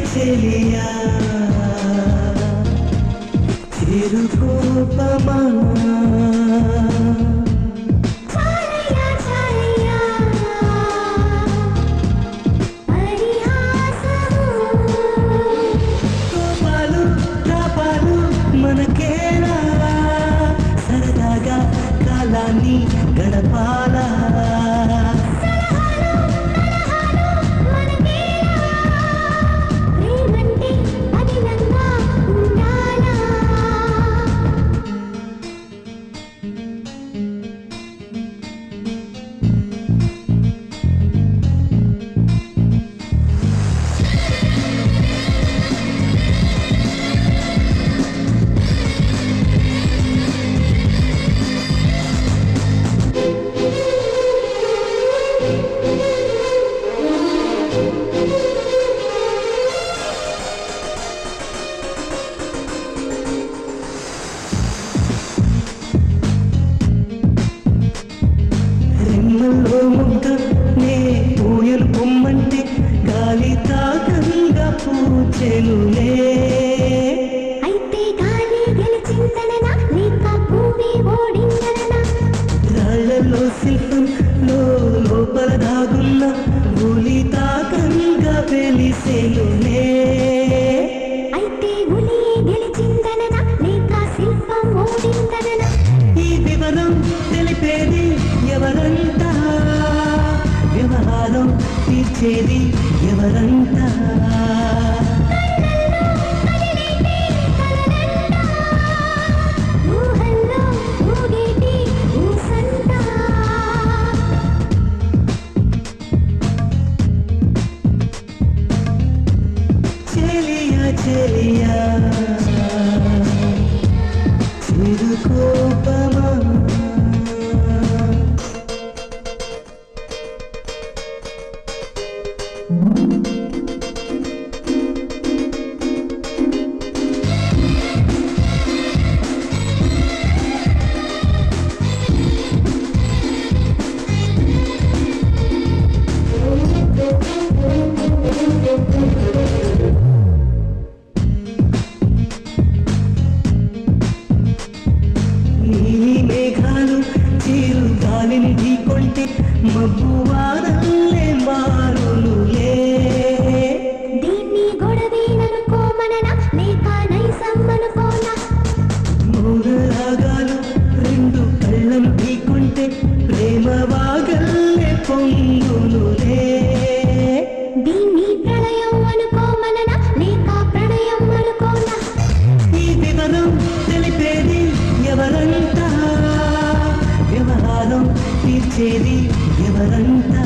చెలియా చిరుకోపమా కోపాలు తాపాలు మనకేలా సరదాగా కాలాన్ని గడపాలా ముద్ద నే పూయలు పొమ్మంటే గాలి తాకంగా పూచెనులే అయితే గాలి గెలిచిందననా లేక భూమి ఓడిందననా రాళ్లలో శిల్పంలో లోపల దాగున్న భూలి తాకంగా వెలిసెనులే అయితే గులి గెలిచిందననా లేక శిల్పం ఓడిందననా ఈ వివరం తెలిపేది ఎవరంతా వ్యవహారం తీర్చేది ఎవరంతా ఊహల్లో ఊగేటి ఊసంతా చెలియా చెలియా చిరుకోపమా నీలి మేఘాలు చిరు గాలిని ఢీకొంటే మబ్బు వారల్లే మారునులే దీన్ని గొడవేననుకోమననా లేక నైసమ్మనుకోనా మూలరాగాలు రెండు కళ్ళను ఢీకొంటే ప్రేమ వాగల్లే పొంగునులే దీన్ని ప్రళయం అనుకోమననా లేక ప్రణయం అనుకోనా ఈ వివరం తెలిపేది ఎవరంతా వ్యవహారం తీర్చేది ఎవరంతా